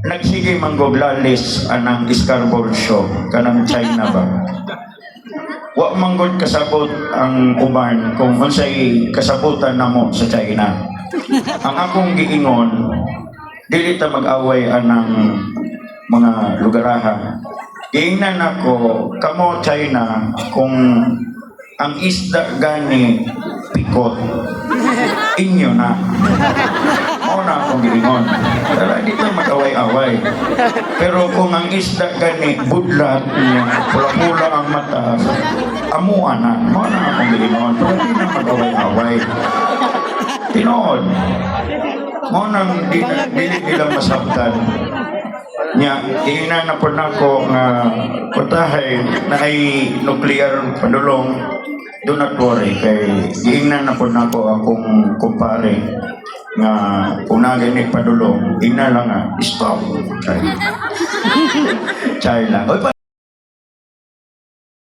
nagsige manggoglalis anang Scarborough show kanang China ba. Wa manggod kasabot ang uban kung unsay kasabutan namo sa China. Ang akong giingon, dili ta mag-away anang mga lugaraha. Giingnan ako, kamo China, kung ang isda gani pikot, inyo na. O na akong giingon. Tara, di ta mag-away-away. Pero kung ang isda gani budlat niya, pula-pula ang mata, amuan na. O na akong giingon. Pero di na mag-away-away. Tinood. Mo nang dili nila masabtan. Nya, ina na po na ko nga putahay na ay nuclear padulong. Do not worry kay ina na po na ko akong kumpare nga kung naganit padulong, ina lang nga stop. Chay lang.